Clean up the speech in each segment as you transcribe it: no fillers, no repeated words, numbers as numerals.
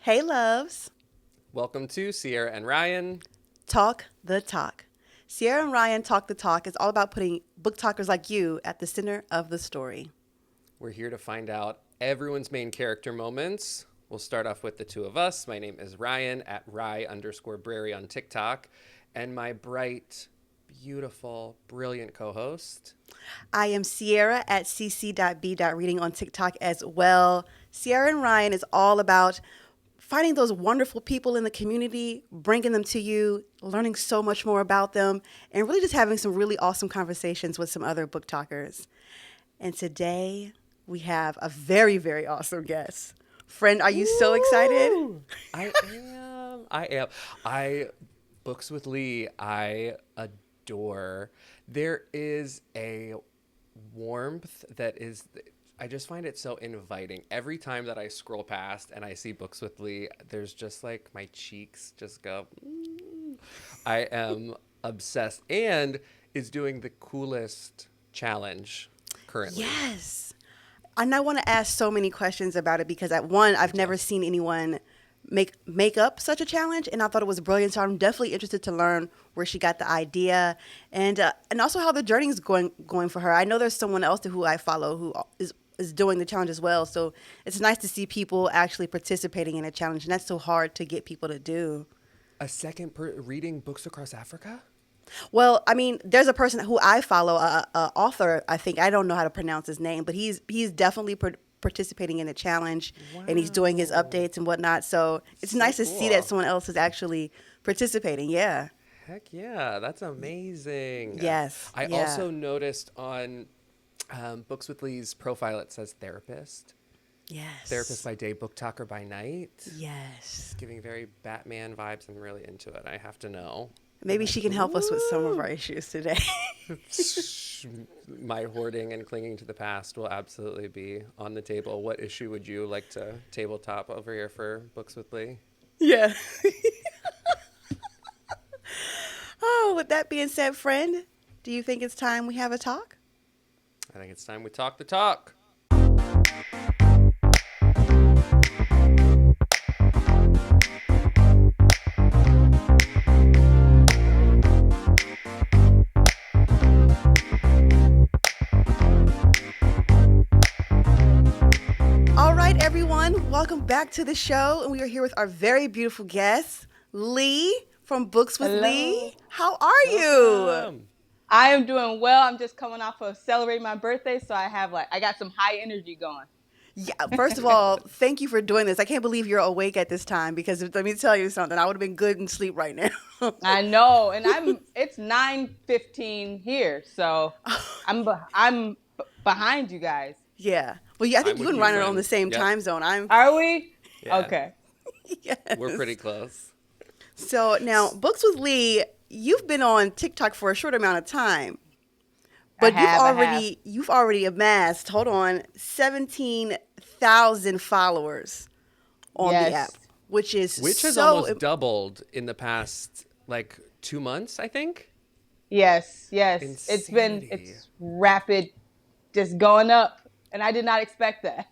Hey, loves. Welcome to Sierra and Ryan. Talk the talk. Sierra and Ryan Talk the Talk is all about putting book talkers like you at the center of the story. We're here to find out everyone's main character moments. We'll start off with the two of us. My name is Ryan at Rye_Brary on TikTok, and my bright, beautiful, brilliant co-host. I am Sierra at cc.b.reading on TikTok as well. Sierra and Ryan is all about finding those wonderful people in the community, bringing them to you, learning so much more about them, and really just having some really awesome conversations with some other book talkers. And today we have a very, very awesome guest. Friend, are you so excited? Woo! I am. Books with Lee, I adore. There is a warmth that is, I just find it so inviting. Every time that I scroll past and I see Books with Lee, there's just like my cheeks just go, I am obsessed, and is doing the coolest challenge currently. Yes. And I want to ask so many questions about it because at one, I've never seen anyone make up such a challenge, and I thought it was brilliant. So I'm definitely interested to learn where she got the idea, and also how the journey is going for her. I know there's someone else who I follow who is doing the challenge as well. So it's nice to see people actually participating in a challenge, and that's so hard to get people to do. A second reading books across Africa? Well, I mean, there's a person who I follow, a author. I think I don't know how to pronounce his name, but he's definitely participating in the challenge, and he's doing his Wow. updates and whatnot. So it's So nice to see that cool. someone else is actually participating. Yeah. Heck yeah, that's amazing. Yes. I Yeah. also noticed on Books with Lee's profile it says therapist. Therapist Yes. by day, booktoker by night. Yes. Giving very Batman vibes. I'm really into it. I have to know. I'm Maybe like, she can help us with some of ooh. our issues today. My hoarding and clinging to the past will absolutely be on the table. What issue would you like to tabletop over here for Books with Lee? Yeah. Oh, with that being said, friend, do you think it's time we have a talk? I think it's time we talk the talk. All right, everyone, welcome back to the show. And we are here with our very beautiful guest, Lee from Books with Hello. Lee. How are you? Welcome. I am doing well. I'm just coming off of celebrating my birthday, so I got some high energy going. Yeah, first of all, thank you for doing this. I can't believe you're awake at this time because let me tell you something. I would have been good in sleep right now. I know, and it's 9:15 here, so I'm behind you guys. Yeah. Well, yeah, I think I'm you with and you, Ryan are on the friend. same Yep. time zone. I'm Are we? Yeah. Okay. yes. We're pretty close. So now, Books with Lee, you've been on TikTok for a short amount of time, but I have. you've already amassed, hold on, 17,000 followers on the app, Yes. which is Which has so almost doubled in the past like 2 months, I think. Yes. Yes. Insanity. It's rapid, just going up, and I did not expect that.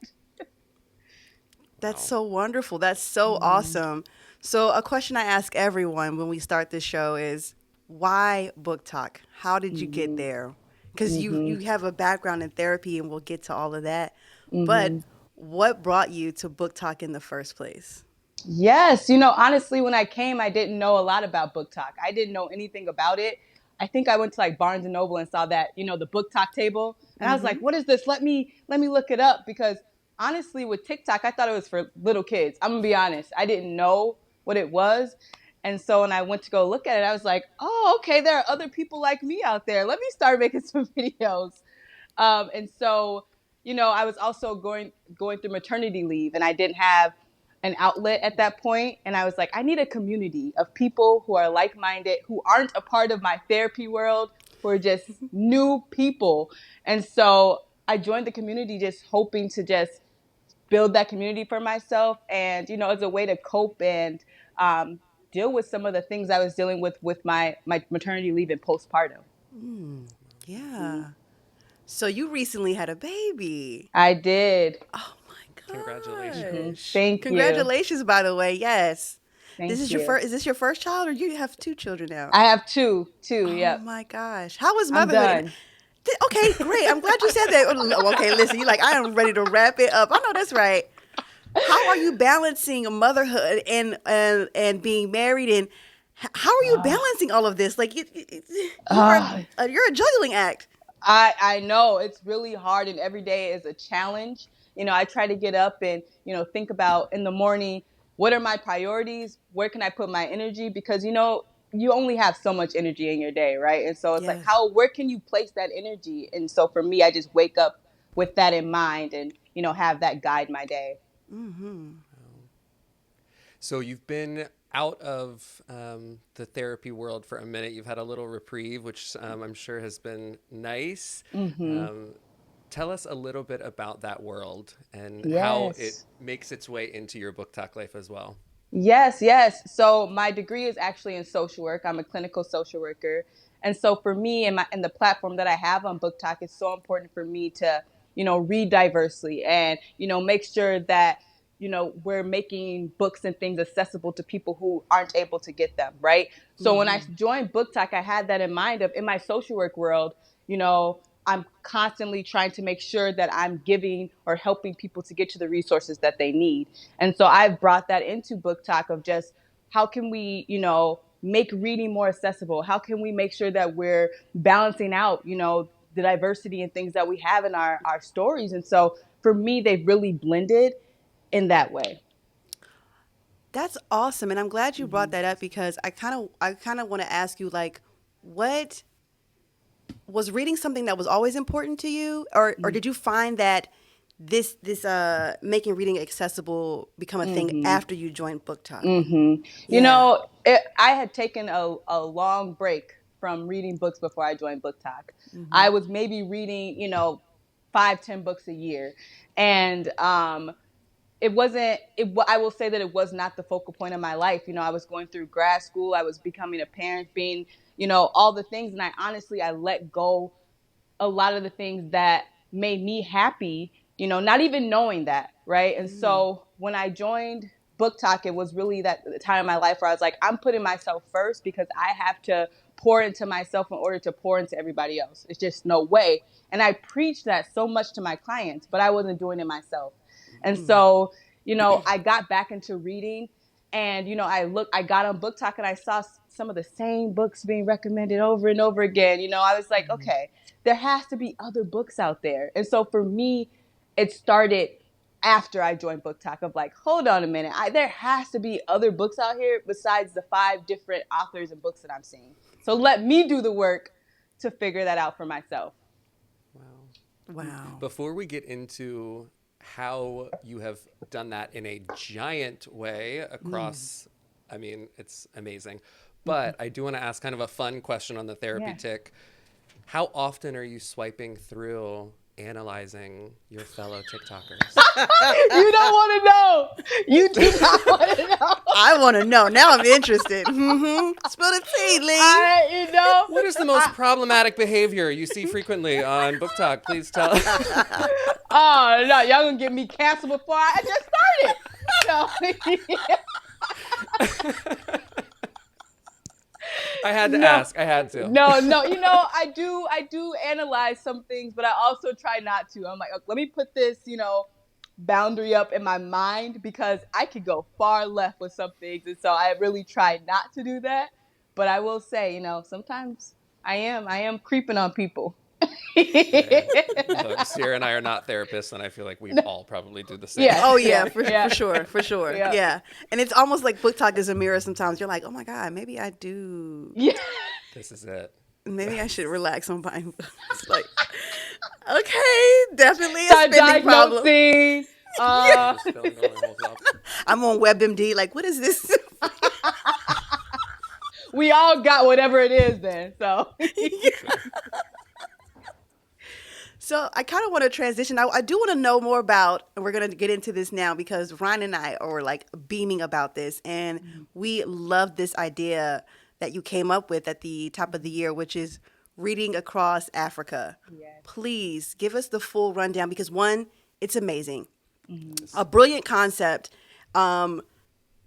that's Wow. so wonderful. That's so awesome. So a question I ask everyone when we start this show is, why Book Talk? How did you get there? Because you have a background in therapy, and we'll get to all of that. But what brought you to Book Talk in the first place? Yes, honestly, when I came, I didn't know a lot about Booktok. I didn't know anything about it. I think I went to like Barnes and Noble and saw that, the Booktok table, and I was like, "What is this? Let me look it up." Because honestly, with TikTok, I thought it was for little kids. I'm gonna be honest, I didn't know what it was, and so when I went to go look at it, I was like, "Oh, okay, there are other people like me out there. Let me start making some videos." And so, I was also going through maternity leave, and I didn't have an outlet at that point. And I was like, I need a community of people who are like-minded, who aren't a part of my therapy world, who are just new people. And so I joined the community just hoping to just build that community for myself. And, as a way to cope and deal with some of the things I was dealing with my maternity leave and postpartum. Yeah. So you recently had a baby. I did. Oh my Congratulations. Thank you. Congratulations, by the way. Yes. This Thank is your you. first. Is this your first child, or you have two children now? I have two. Oh Yep. my gosh. How was I'm motherhood? done. Okay, great. I'm glad you said that. Oh, no, okay, listen. You like I am ready to wrap it up. I know that's right. How are you balancing motherhood and being married, and how are you Uh, balancing all of this? Like uh, you're a juggling act. I know it's really hard, and every day is a challenge. I try to get up and think about in the morning, what are my priorities? Where can I put my energy? Because you only have so much energy in your day, right? And so it's like, Yes. where can you place that energy? And so for me, I just wake up with that in mind, and have that guide my day. Mm-hmm. So you've been out of the therapy world for a minute. You've had a little reprieve, which I'm sure has been nice. Hmm. Um, Tell us a little bit about that world and how it Yes. makes its way into your book talk life as well. Yes, yes. So my degree is actually in social work. I'm a clinical social worker. And so for me and the platform that I have on Booktok, it's so important for me to, read diversely and, make sure that, we're making books and things accessible to people who aren't able to get them, right? So when I Mm-hmm. joined Booktok, I had that in mind of in my social work world, you know, I'm constantly trying to make sure that I'm giving or helping people to get to the resources that they need. And so I've brought that into Book Talk of just how can we, make reading more accessible? How can we make sure that we're balancing out, the diversity and things that we have in our stories? And so for me, they've really blended in that way. That's awesome, and I'm glad you brought Hmm. that up because I kind of want to ask you like, what was reading something that was always important to you, or did you find that this making reading accessible become a thing Hmm. after you joined Book Talk? Hmm. Yeah. I had taken a long break from reading books before I joined Book Talk. Mm-hmm. I was maybe reading, 5, 10 books a year. And it wasn't, I will say that it was not the focal point of my life. I was going through grad school, I was becoming a parent, being, all the things. And I let go a lot of the things that made me happy, not even knowing that, right? And Mm-hmm. so when I joined Book Talk, it was really that time in my life where I was like, I'm putting myself first because I have to pour into myself in order to pour into everybody else. It's just no way. And I preached that so much to my clients, but I wasn't doing it myself. And so, I got back into reading and, I got on Book Talk and I saw some of the same books being recommended over and over again. I was like, okay, there has to be other books out there. And so for me, it started after I joined Book Talk of like, hold on a minute. There has to be other books out here besides the 5 different authors and books that I'm seeing. So let me do the work to figure that out for myself. Wow. Wow. Before we get into how you have done that in a giant way across, I mean, it's amazing. But I do want to ask kind of a fun question on the therapy Yeah. tick. How often are you swiping through analyzing your fellow TikTokers? You don't want to know. You do not want to know. I want to know. Now I'm interested. Mm-hmm. Spill the tea, Lee. What is the most problematic behavior you see frequently on Book Talk? Please tell us. Oh no, y'all gonna get me canceled before I just started. I had to No, ask. I had to. no. I do analyze some things, but I also try not to. I'm like, let me put this, boundary up in my mind because I could go far left with some things, and so I really try not to do that. But I will say, sometimes I am creeping on people. Hey, look, Sierra and I are not therapists, and I feel like we all probably do the same. Yeah, Oh yeah, yeah, for yeah, sure, for sure. yeah, Yeah, and it's almost like Book Talk is a mirror. Sometimes you're like, oh my god, maybe I do. yeah. This is it. Maybe I should relax on buying books. Like, okay, definitely a Start spending problem. diagnosing. Yeah, Just spilling all my whole stuff. I'm on WebMD. Like, what is this? We all got whatever it is then. So So I kind of want to transition. I do want to know more about, and we're going to get into this now because Ryan and I are like beaming about this, and we love this idea that you came up with at the top of the year, which is reading across Africa. yes. Please give us the full rundown because one, it's amazing. A brilliant concept.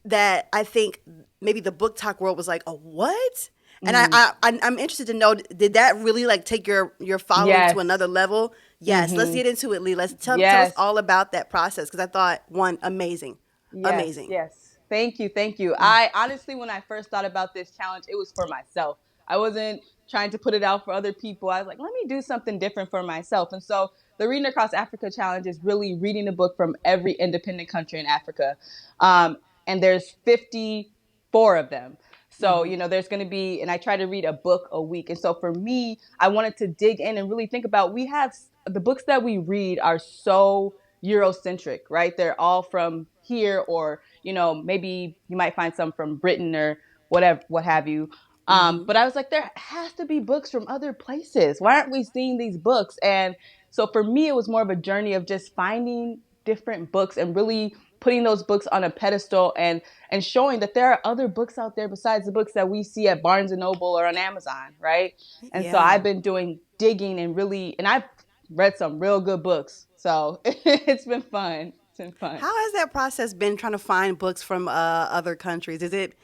That I think maybe the book talk world was like, oh, what? And I'm interested to know, did that really like take your following to Yes. another level? Yes. Let's get into it, Lee. Let's tell us Yes. all about that process, because I thought, one, amazing, Yes, amazing. yes. Thank you, thank you. I honestly, when I first thought about this challenge, it was for myself. I wasn't trying to put it out for other people. I was like, let me do something different for myself. And so the Reading Across Africa Challenge is really reading a book from every independent country in Africa. And there's 54 of them. So, there's going to be, and I try to read a book a week. And so for me, I wanted to dig in and really think about, we have the books that we read are so Eurocentric, right? They're all from here, or maybe you might find some from Britain or whatever, what have you. But I was like, there has to be books from other places. Why aren't we seeing these books? And so for me, it was more of a journey of just finding different books and really putting those books on a pedestal, and showing that there are other books out there besides the books that we see at Barnes and Noble or on Amazon, right? And so Yeah. I've been doing digging and I've read some real good books. So it's been fun. It's been fun. How has that process been, trying to find books from other countries? Is it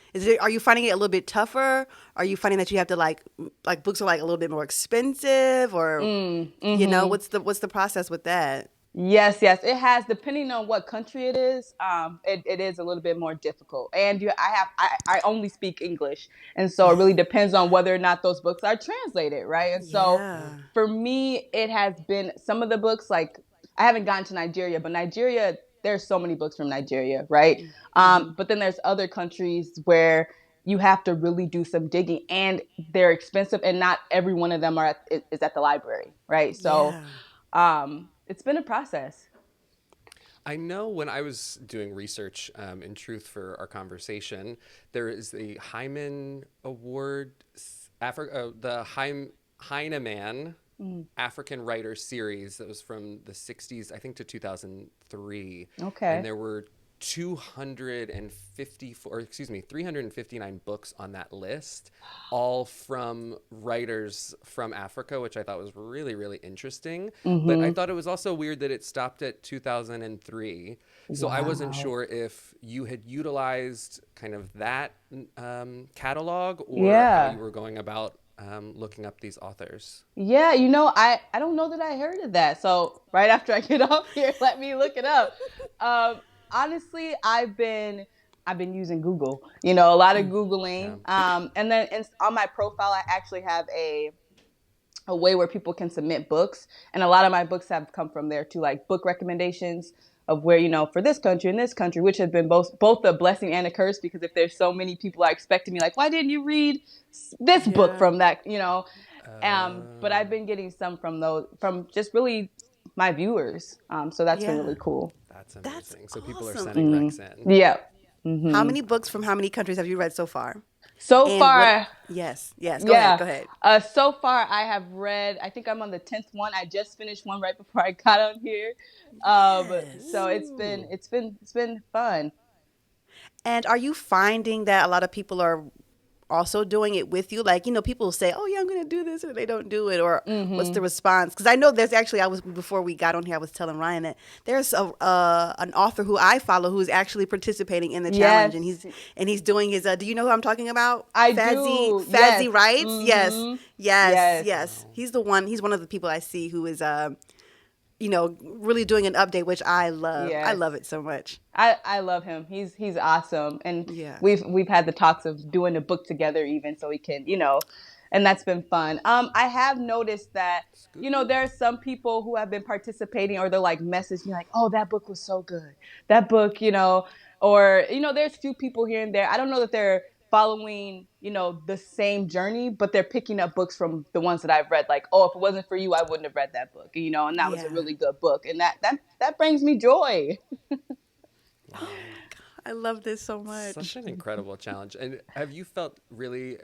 are you finding it a little bit tougher? Are you finding that you have to like books are like a little bit more expensive, or what's the process with that? Yes, yes, it has. Depending on what country it is, it is a little bit more difficult. And I only speak English, and so it really depends on whether or not those books are translated, right? And so Yeah. for me, it has been some of the books. Like, I haven't gotten to Nigeria, but Nigeria, there's so many books from Nigeria, right? But then there's other countries where you have to really do some digging, and they're expensive, and not every one of them is at the library, right? So Yeah. it's been a process. I know when I was doing research, in truth, for our conversation, there is the Hyman Award, the Heinemann African Writer Series that was from the 60s, I think, to 2003. And Okay. there were 254, or excuse me, 359 books on that list, all from writers from Africa, which I thought was really, really interesting. But I thought it was also weird that it stopped at 2003. So I wasn't Wow. sure if you had utilized kind of that catalog, or how Yeah. you were going about looking up these authors. Yeah, I don't know that I heard of that. So right after I get off here, let me look it up. Um, honestly, I've been using Google. A lot of Yeah. Googling. And then on my profile, I actually have a way where people can submit books, and a lot of my books have come from there too, like book recommendations of where, for this country and this country, which have been both a blessing and a curse, because if there's so many people are expecting me, like, why didn't you read this book Yeah. from that. But I've Oh, been getting some from those, from just really my viewers. So that's been Yeah. really cool. that's That's amazing. So people are awesome. sending recs in. Yeah. How many books from how many countries have you read so far? So And what? far, Yes, yes. Go ahead. yeah. Go ahead. So far, I have read. I think I'm on the 10th one. I just finished one right before I got on here. So Yes. Ooh. it's been fun. And are you finding that a lot of people are also doing it with you? Like, people say, "Oh, yeah, I'm going to do this," and they don't do it. Or what's the response? Because I know there's actually, before we got on here, I was telling Ryan that there's an author who I follow who is actually participating in the challenge, and Yes, he's doing his. Do you know who I'm talking about? I Fazzy do. Yes. Fazzy Writes. Yes, yes, Yes. yes. Wow. He's the one. He's one of the people I see who is really doing an update, which I love. I Yes. love it so much. I love him. He's awesome, and Yeah. we've had the talks of doing a book together, even so we can, and that's been fun. I have noticed that Scoop. there are some people who have been participating, or they're like messaging like, "Oh, that book was so good. That book," or there's few people here and there. I don't know that they're following the same journey, but they're picking up books from the ones that I've read. Like, "Oh, if it wasn't for you, I wouldn't have read that book," and that was a Yeah. really good book, and that brings me joy. Oh Wow. my God. I love this so Such much. an incredible challenge. And have you felt really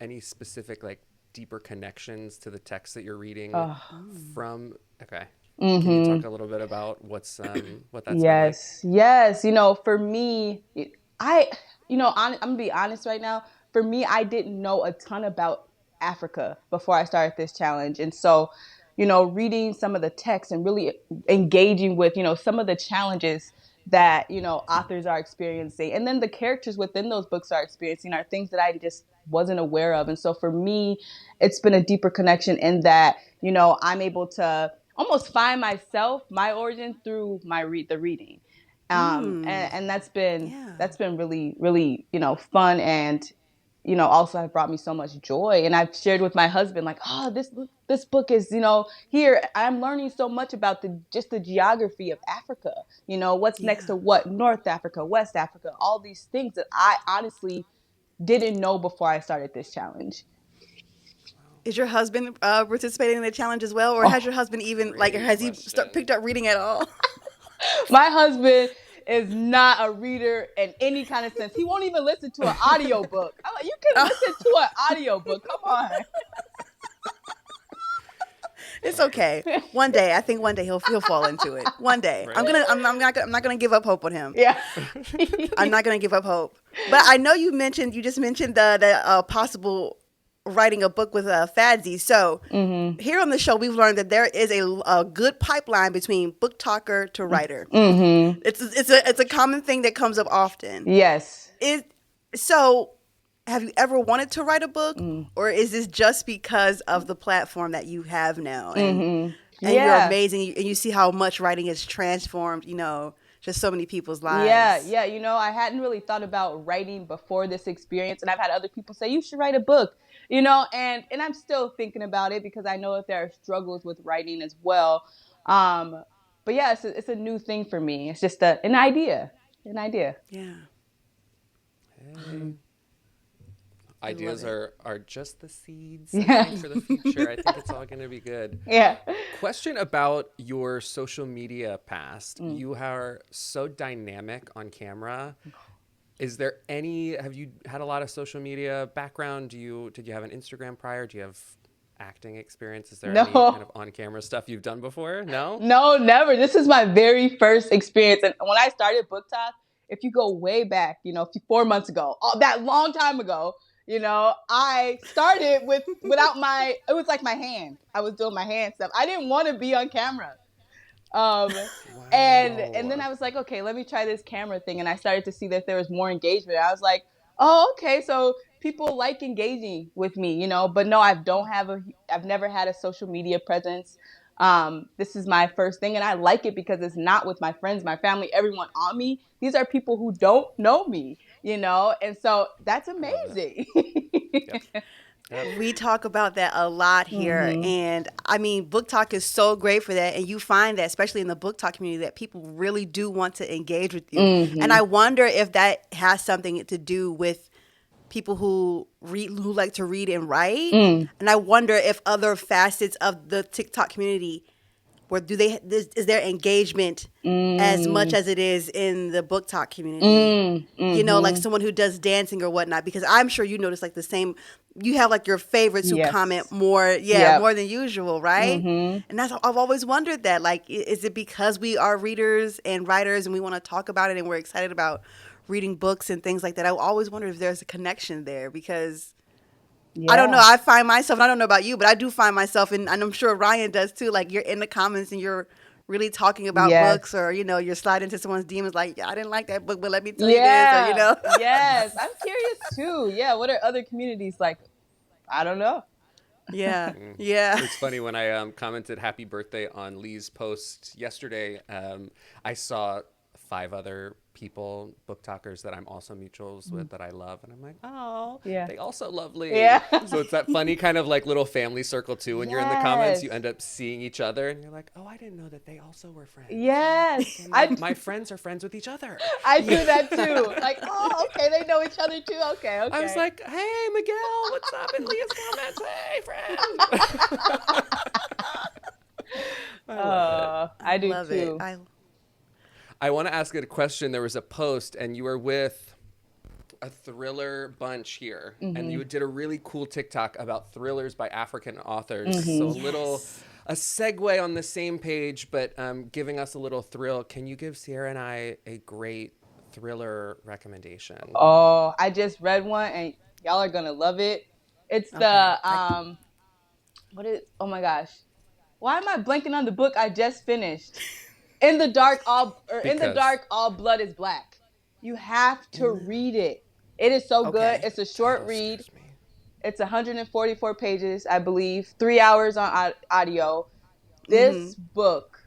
any specific, like, deeper connections to the text that you're reading Oh. from? Okay. Can you Mm-hmm. talk a little bit about what that's been like? Yes, yes. For me, I, I'm gonna be honest right now. For me, I didn't know a ton about Africa before I started this challenge, and so, reading some of the text and really engaging with, some of the challenges that, authors are experiencing. And then the characters within those books are experiencing are things that I just wasn't aware of. And so for me, it's been a deeper connection in that, I'm able to almost find myself, my origin through the reading. And Yeah. that's been really, really, fun, and also have brought me so much joy. And I've shared with my husband, like, oh, this book is, here I'm learning so much about the geography of Africa. What's next Yeah. to what, North Africa, West Africa, all these things that I honestly didn't know before I started this challenge. Is your husband participating in the challenge as well, or has Oh, your husband even like Great has he picked question. up reading at all? my husband is not a reader in any kind of sense. He won't even listen to an audiobook. I'm like, you can listen to an audiobook. Come on. It's okay. One day, I think one day he'll fall into it. One day, Right. I'm not gonna give up hope on him. Yeah. I'm not gonna give up hope. But I know you just mentioned the possible writing a book with Fadsy. So Mm-hmm. here on the show, we've learned that there is a good pipeline between book talker to writer. Mm-hmm. It's a common thing that comes up often. Yes. It so have you ever wanted to write a book, Mm. or is this just because of the platform that you have now Mm-hmm. and you're Yeah. amazing and you see how much writing has transformed, just so many people's Yeah, lives? yeah. I hadn't really thought about writing before this experience, and I've had other people say you should write a book. And I'm still thinking about it because I know that there are struggles with writing as well. Um, but yeah, it's a new thing for me. It's just an idea, an idea. Yeah. Hey. I love Ideas it. are just the seeds, I Yeah, think, for the future. I think it's all going to be good. yeah. Question about your social media past. Mm. You are so dynamic on camera. Have you had a lot of social media background? Did you have an Instagram prior? Do you have acting experience? Is there any kind No, of on-camera stuff you've done before? No? no, never. This is my very first experience. And when I started Booktok, if you go way back, 4 months ago, that long time ago, I started it was like my hand. I was doing my hand stuff. I didn't want to be on camera. Um, and then Wow. I was like, okay, let me try this camera thing. And I started to see that there was more engagement. I was like, oh, okay, so people like engaging with me, but no, I've never had a social media presence. This is my first thing, and I like it because it's not with my friends, my family, everyone on me. These are people who don't know me, and so that's I love that. amazing. Yep. Yep. We talk about that a lot here. Hmm. And I mean, Book Talk is so great for that. And you find that, especially in the Book Talk community, that people really do want to engage with you. And Hmm. I wonder if that has something to do with people who like to read and write. Mm. And I wonder if other facets of the TikTok community, where is their engagement as much Mm. as it is in the Book Talk community? Mm. Like Hmm. someone who does dancing or whatnot, because I'm sure you notice like the same, you have like your favorites who comment Yes. more, yeah, Yep. more than usual, right? Hmm. And I've always wondered that, like, is it because we are readers and writers and we want to talk about it and we're excited about reading books and things like that? I always wonder if there's a connection there because I don't know. Yeah. I find myself, and I don't know about you, but I do find myself, and I'm sure Ryan does too. Like you're in the comments and you're really talking about books, Yes. or you're sliding into someone's DMs like, yeah, I didn't like that book, but let me tell you this, or Yeah. Yes. I'm curious too. Yeah. What are other communities like? I don't know. yeah, Mm. yeah. It's funny when I commented happy birthday on Lee's post yesterday. I saw 5 other people, book talkers that I'm also mutuals with that I love, and I'm like, oh, Yeah. they also love Lee. Yeah. So it's that funny kind of like little family circle too. When you're in the comments, Yes. you end up seeing each other, and you're like, oh, I didn't know that they also were friends. Yes. Okay, my I my friends are friends with each other. I do that too. Like, oh, okay, they know each other too. Okay, I was okay. like, hey, Miguel, what's up in Leah's comments? Hey, friend. I love it. I I do love it. too. I want to ask a question. There was a post, and you were with a thriller bunch here, and you did a really cool TikTok about thrillers by African authors. So Yes. a segue on the same page, but giving us a little thrill. Can you give Sierra and I a great thriller recommendation? Oh, I just read one and y'all are gonna love it. It's Okay. the what is oh my gosh. Why am I blanking on the book I just finished? In the Because dark, all blood is black. You have to In the read it. It is so good. Okay. It's a short title read. scares me. It's 144 pages, I believe. 3 hours on audio. Mm-hmm. This book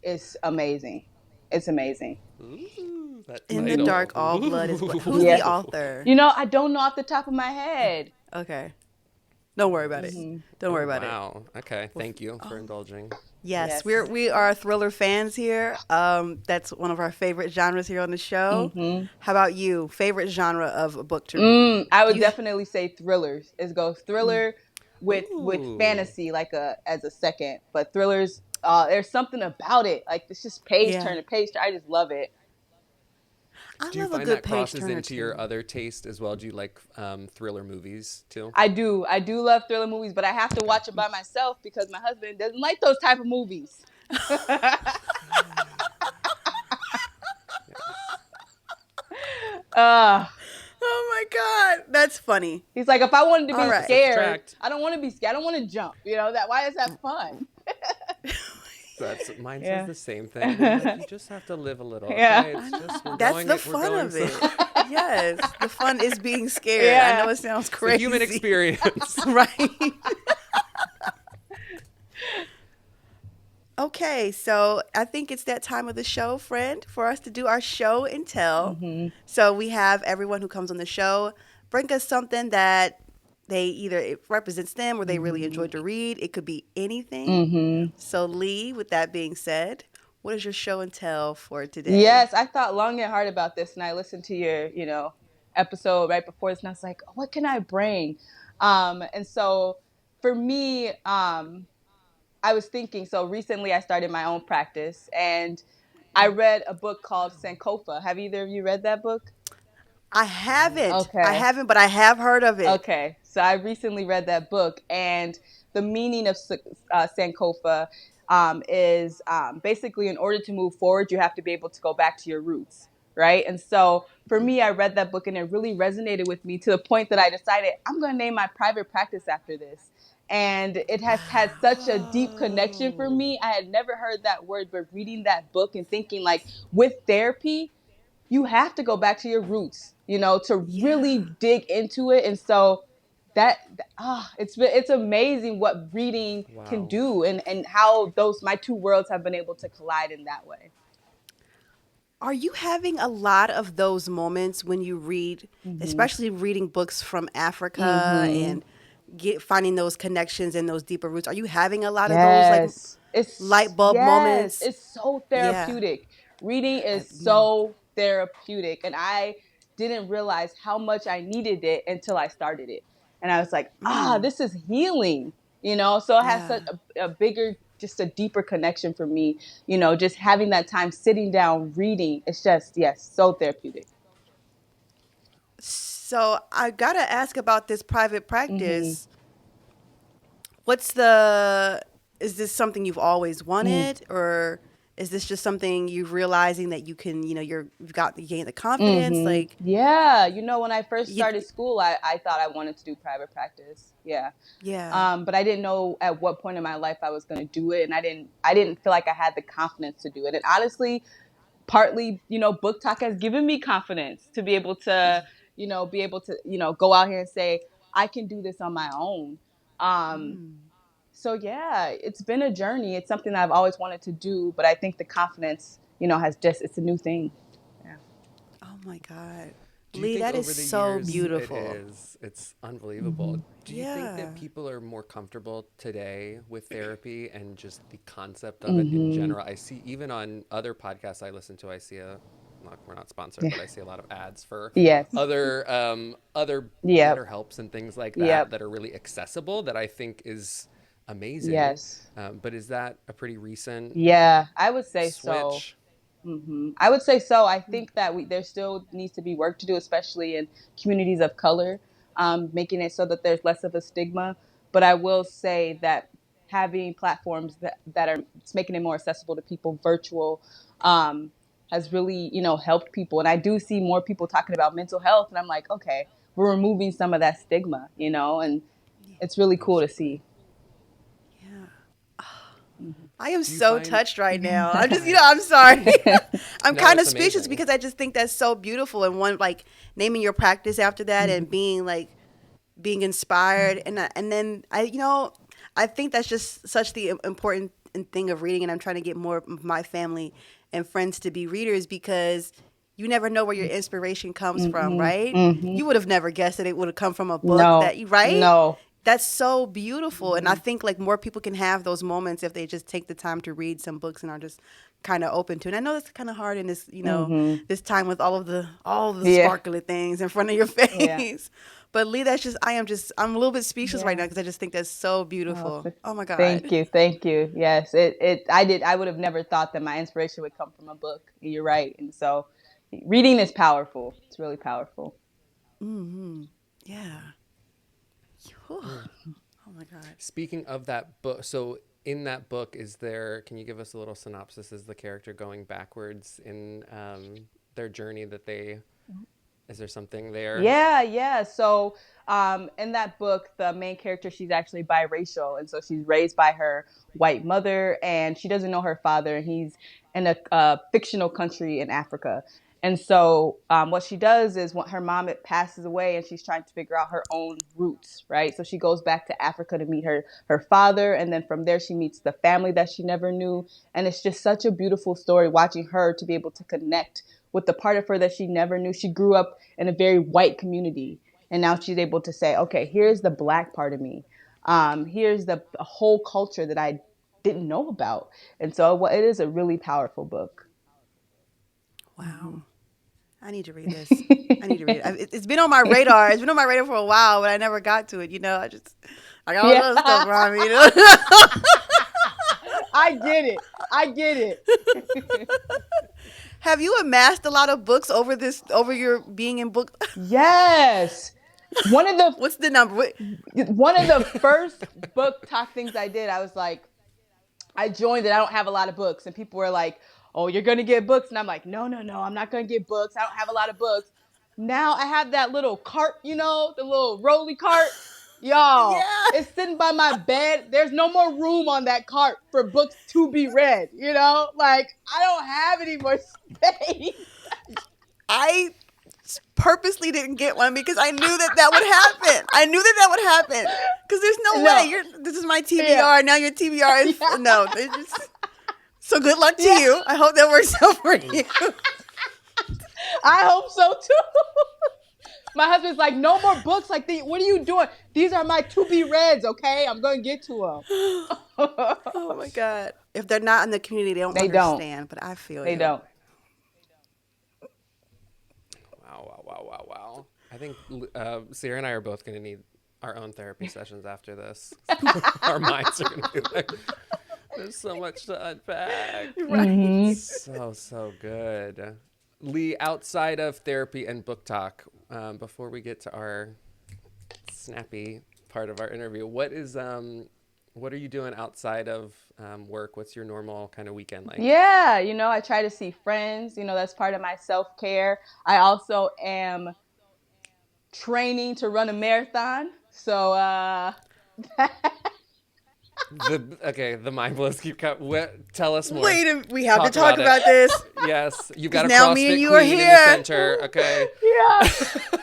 is amazing. It's amazing. Ooh, that In the Hmm. dark, title. all blood is blood. Who's Yeah. the author? I don't know off the top of my head. Okay. Don't worry about it. Hmm. Don't Oh worry about it. wow. Okay. Well, Thank you for oh, indulging. yes, Yes. we are thriller fans here. That's one of our favorite genres here on the show. Hmm. How about you? Favorite genre of a book to read? I would You definitely say thrillers. It goes thriller with Ooh. fantasy like a as a second, but thrillers. There's something about it. Like it's just page Yeah. turn to page turn. I just love it. I Do you love a find good that page crosses turner into your too. other taste as well? Do you like thriller movies too? I do. I do love thriller movies, but I have to Okay. watch it by myself because my husband doesn't like those type of movies. Yes. uh, Oh my god, that's funny. he's like, if I wanted to All be Opposites right. scared, attract. I don't want to be scared. I don't want to jump. That why is that fun? That's mine says Yeah. the same thing. They're like, you just have to live a little, Yeah. okay? I It's know. just That's the we're fun going of slow. it. Yes, the fun is being scared. I know Yeah. it sounds It's a human crazy. experience. Right. Okay, so I think it's that time of the show, friend, for us to do our show and tell. Hmm. So we have everyone who comes on the show bring us something that they either it represents them or they really Hmm. enjoyed to read. It could be anything. Hmm. So Lee, with that being said, what is your show and tell for today? Yes, I thought long and hard about this, and I listened to your, episode right before this, and I was like, what can I bring? And so for me, I was thinking. So recently, I started my own practice, and I read a book called Sankofa. Have either of you read that book? I haven't. I Okay. haven't, but I have heard of it. Okay, so I recently read that book, and the meaning of Sankofa is basically in order to move forward, you have to be able to go back to your roots, right? And so for me, I read that book, and it really resonated with me to the point that I decided I'm going to name my private practice after this. And it has had such a deep connection for Oh, me. I had never heard that word, but reading that book and thinking like with therapy, you have to go back to your roots, to Yeah. really dig into it. And so it's amazing what reading can wow. do, and how those my two worlds have been able to collide in that way. Are you having a lot of those moments when you read, Hmm. especially reading books from Africa Hmm. and finding those connections and those deeper roots? Are you having a lot of those like Yes. light bulb moments? It's so Yeah. therapeutic. Reading I, is so therapeutic, and I didn't realize how much I needed it until I started it. And I was like, this is healing, So it has yeah. such a bigger, just a deeper connection for me, just having that time sitting down reading. It's just, yes, so therapeutic. So I gotta ask about this private Hmm. practice. What's the, is this something you've always Mm. wanted, or is this just something you're realizing that you can, you've got, you gain the confidence? Hmm. Like, Yeah. When I first you, started school, I thought I wanted to do private practice. Yeah. yeah. But I didn't know at what point in my life I was going to do it, and I didn't feel like I had the confidence to do it. And honestly, partly, Booktok has given me confidence to be able to go out here and say I can do this on my own. Um, so yeah, it's been a journey. It's something that I've always wanted to do, but I think the confidence, has just it's a new thing. Yeah. Oh my God. Do you Lee, think that is over the so years Mhm. it beautiful. is? It's unbelievable. Mhm. Do you think that Yeah. people are more comfortable today with therapy and just the concept of it in Mhm. general? I see even on other podcasts I listen to, I see we're not sponsored, Yeah. but I see a lot of ads for Yes. other Yep. better helps and things like that Yep. that are really accessible that I think is amazing. Yes. But is that a pretty recent Yeah, I would say so. switch? I would say so. I think that there still needs to be work to do, especially in communities of color, making it so that there's less of a stigma. But I will say that having platforms that are it's making it more accessible to people, virtual, um, has really, helped people. And I do see more people talking about mental health, and I'm like, okay, we're removing some of that stigma, and it's really cool to Absolutely. see. Yeah. I am Do you so find- touched right now. I'm just, I'm sorry. I'm No, kind of it's speechless amazing. because I just think that's so beautiful. And one, like naming your practice after that and being inspired. And then I think that's just such the important thing of reading. And I'm trying to get more of my family and friends to be readers because you never know where your inspiration comes from, right? You would have never guessed that it would have come from a book No, that you, right? no. That's so beautiful. And I think like more people can have those moments if they just take the time to read some books and are just kind of open to it. And I know it's kind of hard in this, this time with all the Yeah. sparkly things in front of your face. But Lee, I'm a little bit speechless right now because I just think that's so beautiful. Oh my God. Thank you. Yes, I would have never thought that my inspiration would come from a book. You're right, and so reading is powerful. It's really powerful. Yeah. Whew. Oh my God. Speaking of that book, so in that book, can you give us a little synopsis? Is the character going backwards in their journey is there something there? Yeah. So, in that book, the main character, she's actually biracial, and so she's raised by her white mother, and she doesn't know her father. And he's in a fictional country in Africa. And so, what she does is when her mom passes away, and she's trying to figure out her own roots, right? So she goes back to Africa to meet her father, and then from there she meets the family that she never knew. And it's just such a beautiful story watching her to be able to connect with the part of her that she never knew. She grew up in a very white community, and now she's able to say, okay, here's the Black part of me. Here's the whole culture that I didn't know about. And so it is a really powerful book. Wow. I need to read this. I need to read it. It's been on my radar. It's been on my radar for a while, but I never got to it. I got all this other stuff around me. I get it. Have you amassed a lot of books over your being in book? Yes. What's the number? One of the first Booktok things I did, I was like, I joined it. I don't have a lot of books. And people were like, oh, you're going to get books. And I'm like, no, I'm not going to get books. I don't have a lot of books. Now I have that little cart, the little rolly cart. Y'all, It's sitting by my bed. There's no more room on that cart for books to be read, Like, I don't have any more space. I purposely didn't get one because I knew that would happen. I knew that would happen because there's no way. This is my TBR. Yeah. Now your TBR is no. So good luck to you. I hope that works out for you. I hope so too. My husband's like, no more books like these. What are you doing? These are my to-be-reads, okay? I'm going to get to them. Oh, my God. If they're not in the community, they don't understand. But I feel They don't. Wow. I think Sierra and I are both going to need our own therapy sessions after this. Our minds are going to be like, there's so much to unpack. Right. Mm-hmm. So good. Lee, outside of therapy and Booktok, before we get to our snappy part of our interview, what are you doing outside of work? What's your normal kind of weekend like? Yeah, I try to see friends. That's part of my self-care. I also am training to run a marathon. So, the mindless keep tell us more. We have to talk about this. Yes, you've got a now CrossFit me and you queen are here in the center. Okay.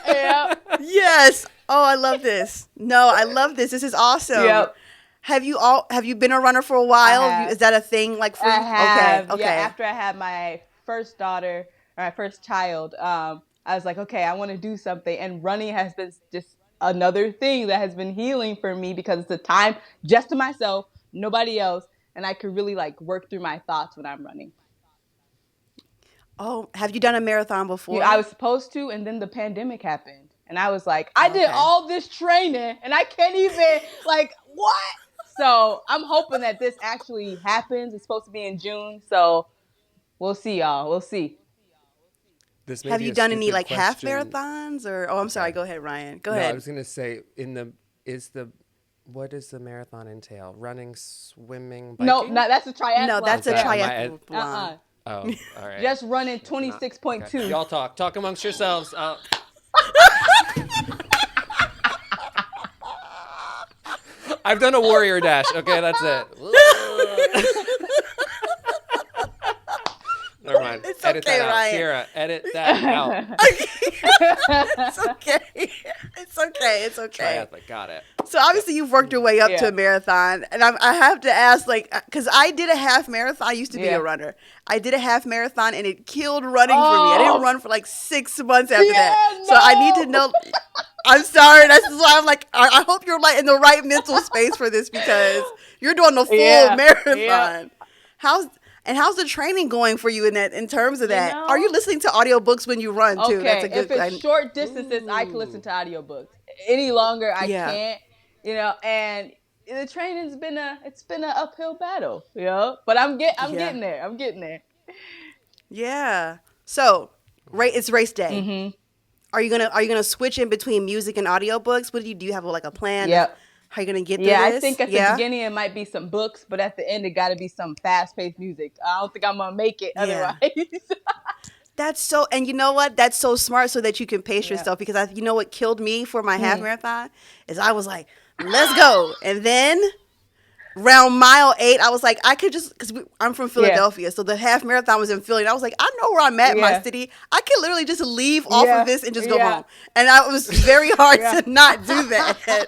Yeah. Yes. Oh, I love this. No, I love this. This is awesome. Yep. Have you been a runner for a while? Is that a thing like for you? I have. Okay. Yeah, after I had my first daughter or my first child, I was like, okay, I want to do something. And running has been just another thing that has been healing for me because it's a time just to myself, nobody else. And I could really like work through my thoughts when I'm running. Oh, have you done a marathon before? Yeah, I was supposed to, and then the pandemic happened. And I was like, I did all this training and I can't even, like, what? So I'm hoping that this actually happens. It's supposed to be in June. So we'll see, y'all. We'll see. Have you done any like half marathons or? Oh, I'm sorry. Go ahead, Ryan. Go ahead. I was going to say what does the marathon entail? Running, swimming, biking? No, that's a triathlon. No, that's a triathlon. Oh, all right. Just running 26.2. Okay. Y'all talk amongst yourselves. I've done a warrior dash. Okay, that's it. Edit okay, that out, Ryan. Sierra. Edit that out. It's okay. It's okay. It's okay. Triathlete, got it. So obviously you've worked your way up to Yeah. a marathon, and I have to ask, like, because I did a half marathon. I used to be Yeah. a runner. I did a half marathon, and it killed running for me. I didn't Oh. run for like 6 months after Yeah, that. So I need to no. know. I'm sorry. That's why I'm like, I hope you're like in the right mental space for this because you're doing the full Yeah. marathon. Yeah. How's the training going for you in terms of You that? Are you know? listening to audiobooks when you run too? That's a Okay, if good. it's short distances, I can listen to audiobooks. Any longer, I Yeah. can't. And the training's been an uphill battle. But I'm Yeah. getting there. I'm getting there. Yeah. So, it's race day. Mm-hmm. Are you gonna switch in between music and audiobooks? What do you have like a plan of Yep. how you're gonna get through Yeah, I this? think at the beginning it might be some books, but at the end it got to be some fast-paced music. I don't think I'm gonna make it Yeah. otherwise. That's so, and you know what? That's so smart so that you can pace Yeah. yourself because you know what killed me for my half marathon is I was like, let's go. And then around mile 8, I was like, I could just, because I'm from Philadelphia, so the half marathon was in Philly. And I was like, I know where I'm at in my Yeah. city. I can literally just leave off Yeah. of this and just go Yeah. home. And it was very hard Yeah. to not do that.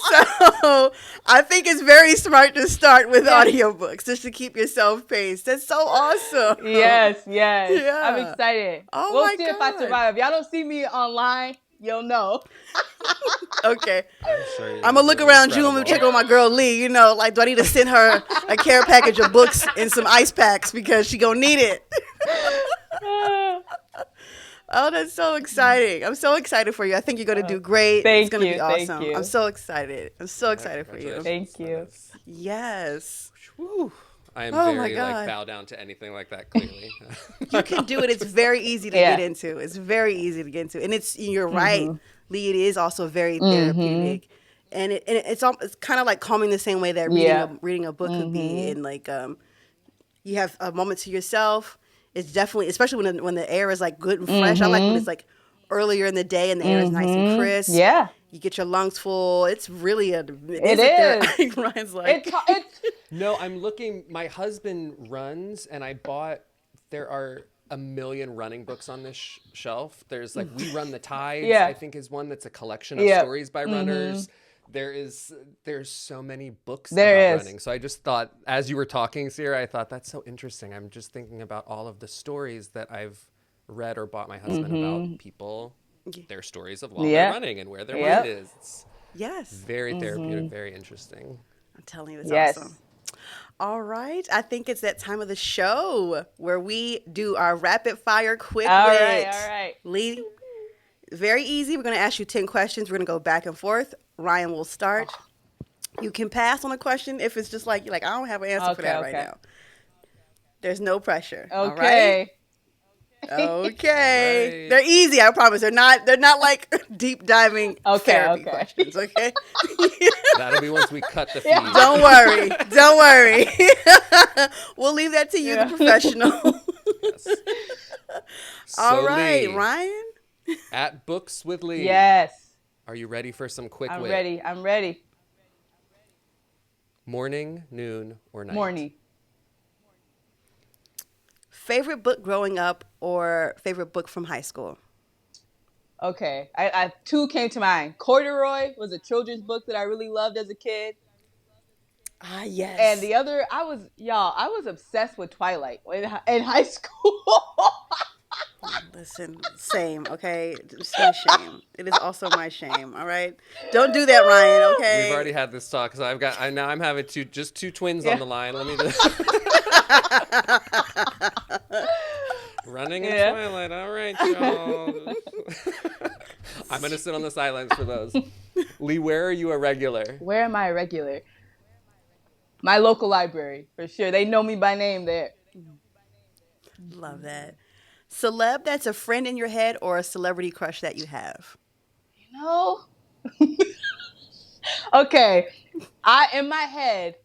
So I think it's very smart to start with audiobooks just to keep yourself paced. That's so awesome. Yes. I'm Yeah. excited. Oh We'll my see if I God. survive. If y'all don't see me online, you'll know. Okay. I'm sure you're I'm gonna look doing around June and incredible. check on my girl Lee. Like, do I need to send her a care package of books and some ice packs because she gonna need it? Oh, that's so exciting! I'm so excited for you. I think you're gonna do great. Thank It's gonna you, be thank awesome. you. I'm so excited. I'm so excited for you. Thank you. Yes, Whew. I am Oh my very God. bow down to anything like that. Clearly, you can do it. It's very easy to Yeah. get into. It's very easy to get into, and you're right, Lee. It is also very therapeutic, and it's kind of like calming the same way that Yeah. reading a book could be, and like you have a moment to yourself. It's definitely, especially when the air is like good and fresh. I like when it's like earlier in the day and the air is nice and crisp. Yeah. You get your lungs full. It's really It is. Ryan's like, It's no, I'm looking. My husband runs, and I bought. There are a million running books on this shelf. There's like We Run the Tides. Yeah. I think is one that's a collection of Yeah. stories by runners. There's so many books There about is. running. So I just thought, as you were talking, Sierra, I thought that's so interesting. I'm just thinking about all of the stories that I've read or bought my husband about people, their stories of while Yeah. they're running and where their Yep. mind is. It's yes. very therapeutic, very interesting. I'm telling you, it's Yes. awesome. All right. I think it's that time of the show where we do our rapid fire quick All wit. right. Lee, very easy. We're going to ask you 10 questions. We're going to go back and forth. Ryan will start. You can pass on a question if it's just like, you're like, I don't have an answer for that right Okay. now. There's no pressure. All right? Okay. Okay. All right. They're easy, I promise. They're not like deep diving therapy Okay. questions, okay? That'll be once we cut the feed. Yeah. Don't worry. Don't worry. We'll leave that to you, Yeah. the professional. Yes. All So, right, Lee, Ryan. at Books with Lee. Yes. Are you ready for some quick I'm wit? ready. I'm ready. Morning, noon, or night? Morning. Favorite book growing up or favorite book from high school? Okay. I two came to mind. Corduroy was a children's book that I really loved as a kid. Ah, yes. And the other, I was obsessed with Twilight in high school. Listen, same, okay? It's my shame. It is also my shame, all right? Don't do that, Ryan, okay? We've already had this talk, so now I'm having two twins on the line. Let me just running in Yeah. Twilight. All right, y'all. I'm gonna sit on the sidelines for those. Lee, where are you a regular? Where am I a regular? My local library, for sure. They know me by name there. Love that. Celeb that's a friend in your head or a celebrity crush that you have? No. Okay. In my head,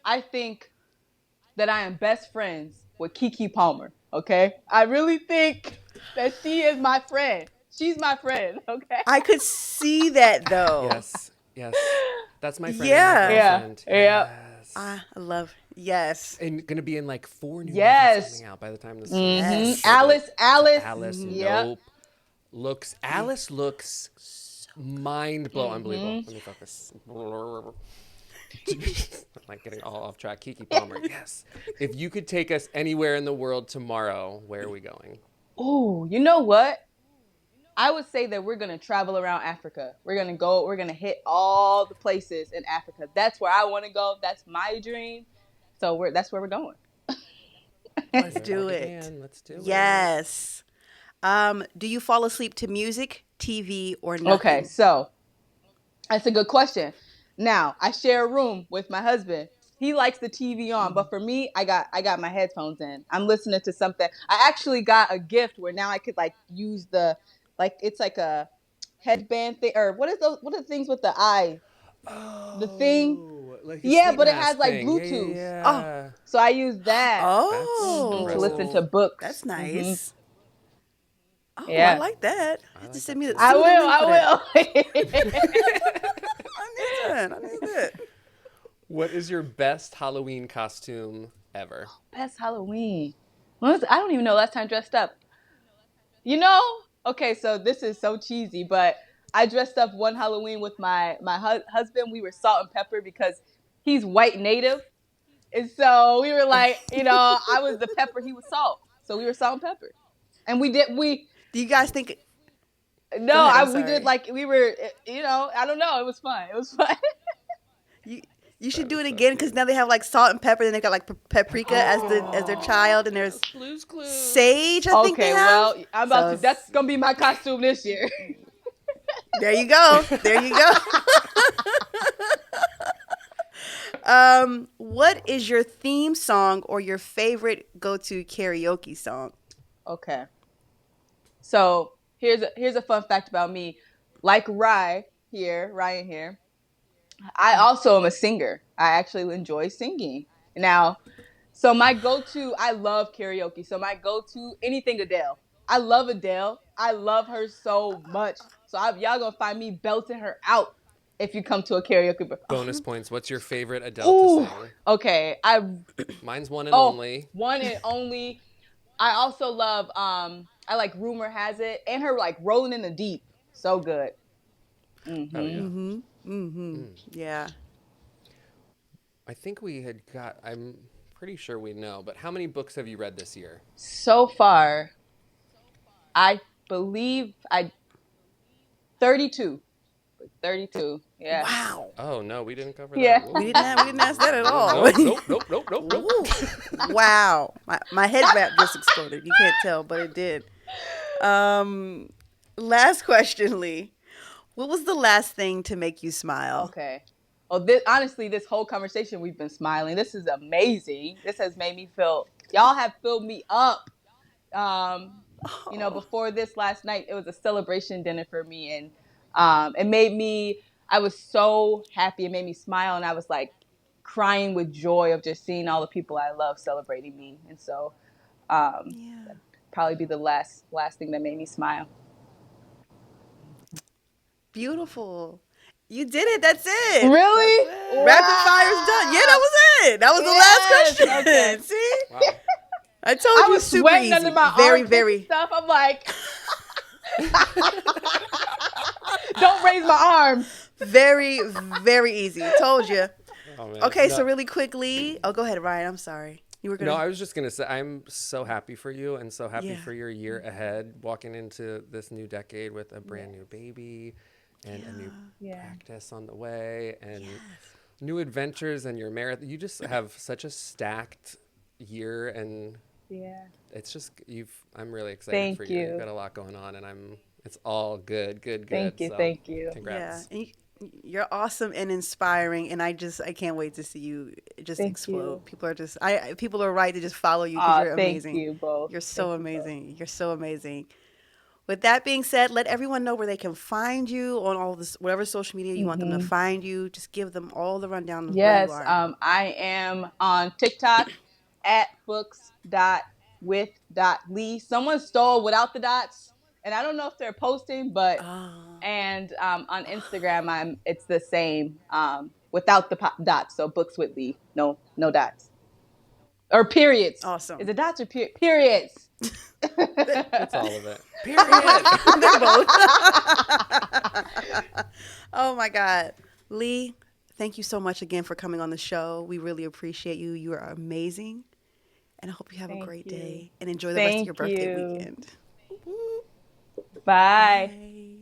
I think that I am best friends with Keke Palmer. Okay. I really think that she is my friend. She's my friend. Okay. I could see that, though. Yes. That's my friend. Yeah. And my girlfriend. Yeah. Yes. I love, yes. And gonna be in like 4 new movies Yes. coming out by the time this comes out. I'm Mm-hmm. Yes. sure that Alice. Alice, Yep. nope. Alice looks mind blow unbelievable. Mm-hmm. Let me focus. I'm like getting all off track. Kiki Palmer, yes. If you could take us anywhere in the world tomorrow, where are we going? Oh, you know what? I would say that we're gonna travel around Africa. We're gonna hit all the places in Africa. That's where I wanna go. That's my dream. So that's where we're going. Let's Where it all do it. began. Let's do it. Yes. Do you fall asleep to music, TV, or Okay, nothing? so that's a good question. Now, I share a room with my husband. He likes the TV on, but for me, I got my headphones in. I'm listening to something. I actually got a gift where now I could like use it's like a headband thing, or what are the things with the eye? The thing? Oh, like a Yeah, sleep but it has mask like thing. Yeah, Bluetooth. Oh, yeah, yeah. So I use that That's to listen to impressive. oh, books. that's nice. Oh, I Yeah. like that. You I have to like send that me too. I send me the will. link for that. I will. I need that. I need that. What is your best Halloween costume ever? Best Halloween. I don't even know last time I dressed up. You know, okay, so this is so cheesy, but I dressed up one Halloween with my husband. We were salt and pepper because he's white native, and so we were like, I was the pepper, he was salt, so we were salt and pepper, and we Do you guys think? no, Go ahead. I'm we did sorry. like we were, I don't know, it was fun. It was fun. You you should That do is it so again because cute. now they have like salt and pepper. Then they got like paprika as their Oh, child, and there's yes, Blue's Clues. sage. I think they Okay, have. well, I'm about So to. That's gonna be my costume this year. there you go. There you go. What is your theme song or your favorite go-to karaoke song? Okay. So here's a fun fact about me. Like Ryan here, I also am a singer. I actually enjoy singing. Now, so my go-to, I love karaoke. So my go-to, anything Adele. I love Adele. I love her so much. So y'all gonna find me belting her out if you come to a karaoke. Bonus points. What's your favorite Adele to Ooh, sing? okay. Mine's one and Oh, only. one and only. I also love I like Rumor Has It and her like Rolling in the Deep. So good. Oh Hmm. yeah. Mm-hmm. Mm-hmm. Mm. Yeah. I think we had got. I'm pretty sure we know. But how many books have you read this year? So far, I believe I 32. 32. Yeah. Wow. Oh no, we didn't cover that. Yeah. Whoa. We didn't ask that at all. Nope, nope, nope, nope, nope, nope. Ooh. Wow. My head wrap just exploded. You can't tell, but it did. Um, Last question, Lee. What was the last thing to make you smile? Okay. Oh, honestly, this whole conversation we've been smiling. This is amazing. This has made me feel. Y'all have filled me up. Um, Oh, before this last night, it was a celebration dinner for me, and it made me. I was so happy. It made me smile, and I was like crying with joy of just seeing all the people I love celebrating me. And so, yeah. that'd probably be the last thing that made me smile. Beautiful. You did it. That's it. That's Really? it. Rapid fire's done. Yeah, that Wow! was it. That was the Yes. last Okay. question. See? Wow. I told I you was super sweating under easy. my Very, armpits and very. stuff. I'm like, don't raise my arms. Very, very easy. Told you. Oh man. Okay, so No, really quickly. Oh, go ahead, Ryan. I'm sorry. You were no. gonna. I was just gonna say I'm so happy for you and so happy Yeah. for your year ahead, walking into this new decade with a brand new Yes. baby and a new Yeah. practice on the way and Yes. new adventures and your marathon. You just have such a stacked year and Yeah. it's just you've I'm really excited for Thank you. You've you. got a lot going on and it's all good, good, Thank good. you. So Thank you. Yeah. congrats. And you're awesome and inspiring, and I can't wait to see you just Thank you. explode. People are right to just follow you because you're Thank amazing. you both. You're Thank so you both. amazing. You're so amazing. With that being said, let everyone know where they can find you on all this, whatever social media you want them to Hmm. find you. Just give them all the rundown of where you Yes. are. I am on TikTok at books.with.lee. Someone stole without the dots, and I don't know if they're posting, but Oh, and on Instagram, it's the same without the dots. So Books with Lee, no dots or periods. Is Awesome. it dots or periods? It's all of it. Period. They're both. Oh my God. Lee, thank you so much again for coming on the show. We really appreciate you. You are amazing. And I hope you have a Thank great you. day and enjoy the rest of your Thank birthday you. weekend. Bye. Bye.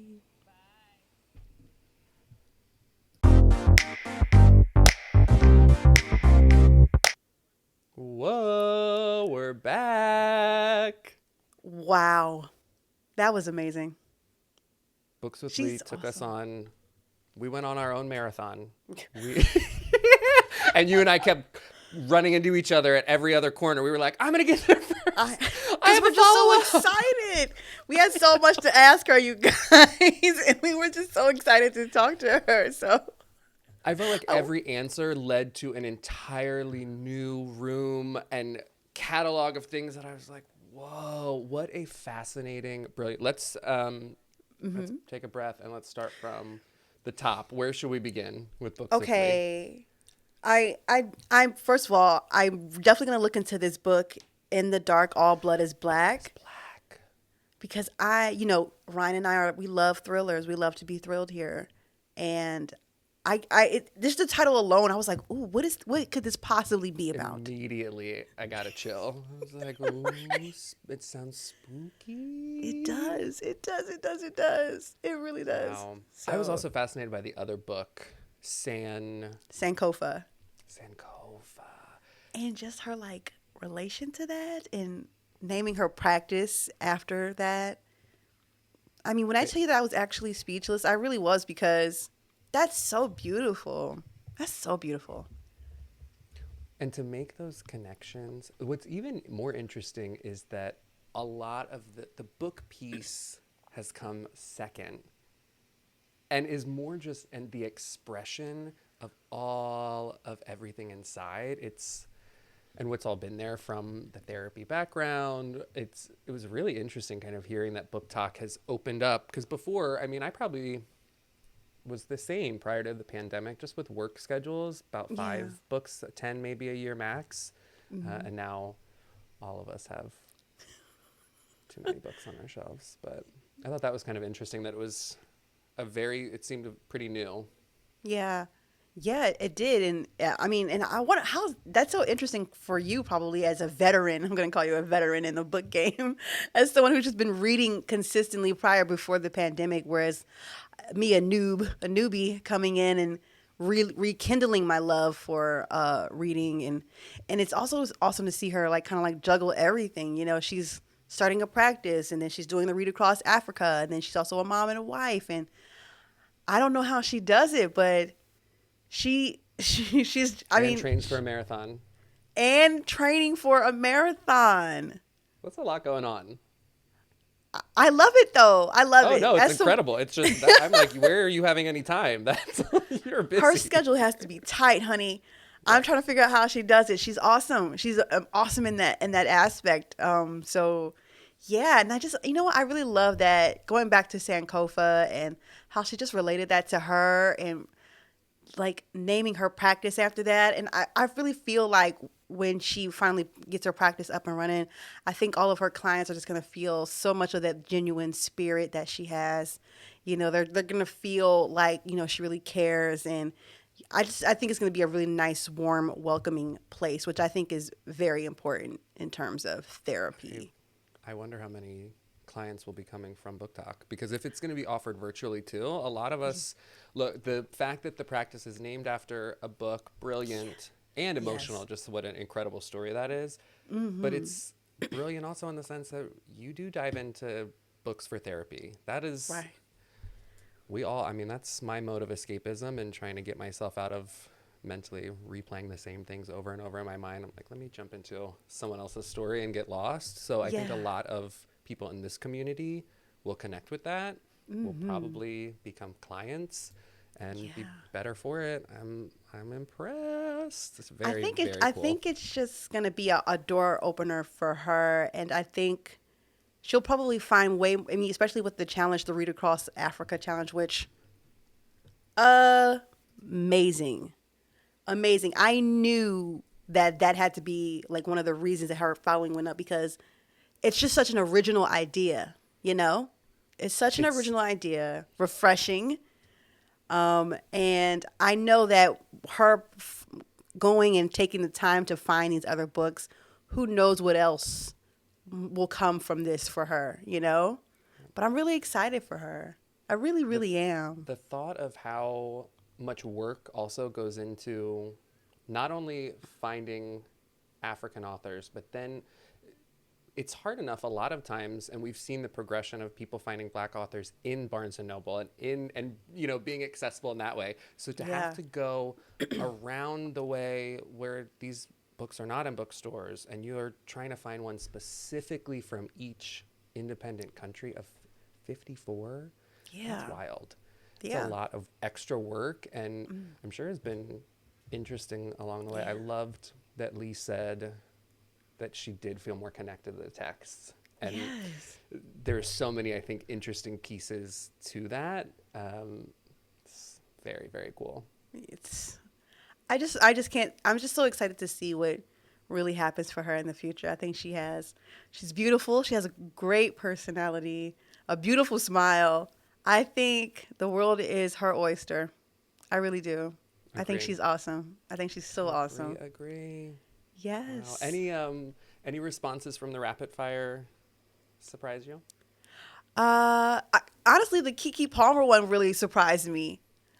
Whoa, we're back. Wow. That was amazing. Books with She's Lee took us awesome. on. We went on our own marathon. And you and I kept running into each other at every other corner. We were like, I'm going to get there first. I Because have we're a just so follow-up. excited. We had so much to ask her, you guys, and we were just so excited to talk to her. So I felt like every answer led to an entirely new room and catalog of things that I was like, whoa, what a fascinating, brilliant. Let's take a breath and let's start from the top. Where should we begin with Books with Lee? okay, I'm first of all, I'm definitely gonna look into this book, In the Dark, All Blood is Black, Black. because Ryan and we love thrillers. We love to be thrilled here, and just the title alone, I was like, ooh, what could this possibly be about? Immediately, I got a chill. I was like, ooh, it sounds spooky. It does. It does. It does. It does. It really does. Wow. So, I was also fascinated by the other book, Sankofa, Sankofa. and just her like relation to that, and naming her practice after that. I mean, when I tell you that I was actually speechless, I really was, because that's so beautiful. That's so beautiful. And to make those connections, what's even more interesting is that a lot of the book piece has come second and is more just and the expression of all of everything inside. And what's all been there from the therapy background. It was really interesting kind of hearing that Booktok has opened up, because before, I mean, I probably was the same prior to the pandemic, just with work schedules, about 5 books, 10 maybe a year max. And now all of us have too many books on our shelves. But I thought that was kind of interesting that it seemed pretty new. Yeah. Yeah, it did. And I mean, and how that's so interesting for you, probably as a veteran. I'm going to call you a veteran in the book game, as someone who's just been reading consistently before the pandemic, whereas me, a newbie coming in and rekindling my love for reading. And it's also awesome to see her like kind of like juggle everything. She's starting a practice, and then she's doing the Read Across Africa, and then she's also a mom and a wife. And I don't know how she does it, but she's Trains for a marathon. and training for a marathon. What's a lot going on? I love it though. I love Oh it. no, it's incredible. It's just I'm like, where are you having any time? That's you're busy. Her schedule has to be tight, honey. I'm trying to figure out how she does it. She's awesome. She's awesome in that aspect. So yeah, and I just what, I really love that, going back to Sankofa and how she just related that to her, and like naming her practice after that. And I really feel like when she finally gets her practice up and running, I think all of her clients are just going to feel so much of that genuine spirit that she has. They're going to feel like, she really cares. And I think it's going to be a really nice, warm, welcoming place, which I think is very important in terms of therapy. I wonder how many clients will be coming from Booktok, because if it's going to be offered virtually too, a lot of us look, the fact that the practice is named after a book, brilliant and emotional. Yes. Just what an incredible story that is. But it's brilliant also in the sense that you do dive into books for therapy. That is Right. That's my mode of escapism and trying to get myself out of mentally replaying the same things over and over in my mind. I'm like, let me jump into someone else's story and get lost. So I think a lot of people in this community will connect with that, will probably become clients and be better for it. I'm impressed. It's very, very cool. I think it's just going to be a door opener for her. And I think she'll probably find especially with the challenge, the Read Across Africa challenge, which amazing. amazing. I knew that that had to be like one of the reasons that her following went up, because it's just such an original idea, you know? It's such an It's original idea, refreshing. And I know that going and taking the time to find these other books, who knows what else will come from this for her, you know? But I'm really excited for her. I really, really am. the thought of how much work also goes into not only finding African authors, but then it's hard enough a lot of times, and we've seen the progression of people finding Black authors in Barnes and Noble and being accessible in that way. So to Yeah. have to go around the way where these books are not in bookstores, and you're trying to find one specifically from each independent country of 54, Yeah. that's wild. Yeah. It's a lot of extra work, and I'm sure it's been interesting along the way. I loved that Lee said that she did feel more connected to the texts. And Yes. there's so many, I think, interesting pieces to that. It's very, very cool. I just can't. I'm just so excited to see what really happens for her in the future. I think she's beautiful. She has a great personality, a beautiful smile. I think the world is her oyster. I really do. I think Agree. she's awesome. I think she's so awesome. Agree. Yes. Wow. Any responses from the rapid fire surprise you? Honestly, the Kiki Palmer one really surprised me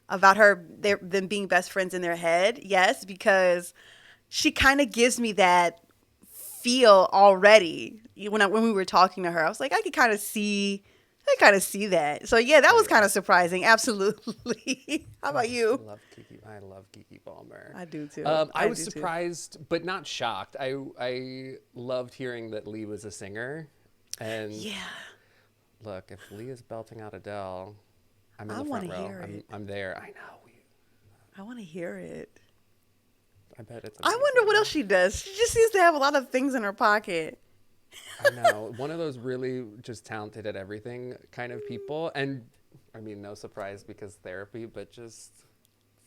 about them being best friends in their head. Yes, because she kind of gives me that feel already. When we were talking to her, I was like, I kind of see that. So yeah, that was kind of surprising. Absolutely. How about you? I love Kiki Palmer. I do too. I was do too. surprised, but not shocked. I loved hearing that Lee was a singer. And Yeah. look, if Lee is belting out Adele, I'm in I the wanna front row. hear it. I'm there. I know. I want to hear it. I bet it's I amazing. wonder what else she does. She just seems to have a lot of things in her pocket. I know. One of those really just talented at everything kind of people. And I mean, no surprise because therapy, but just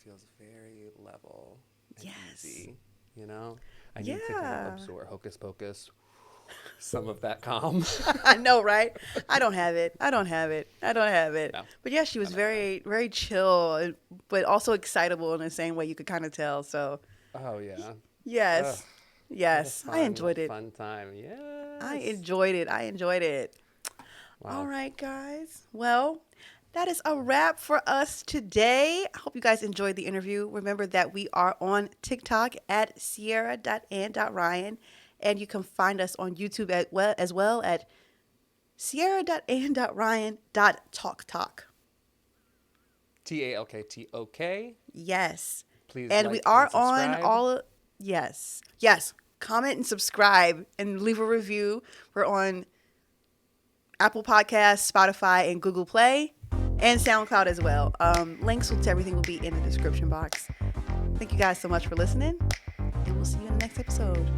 feels very level and Yes. easy, you know? I need to kind Yeah. of absorb hocus pocus, some of that calm. I know, right? I don't have it. No. But yeah, she was I don't very, very chill, but also excitable in the same way you could kind of tell. So Oh, yeah. yes, Ugh, yes, what a I enjoyed it. Fun time. Yes. I enjoyed it. Wow. All right, guys. Well, that is a wrap for us today. I hope you guys enjoyed the interview. Remember that we are on TikTok at sierra.and.ryan, and you can find us on YouTube as well at sierra.and.ryan.talktok. TALKTOK. Yes. Please And like we are and subscribe. on all. Yes. Comment and subscribe and leave a review. We're on Apple Podcasts, Spotify, and Google Play, and SoundCloud as well. Links to everything will be in the description box. Thank you guys so much for listening, and we'll see you in the next episode.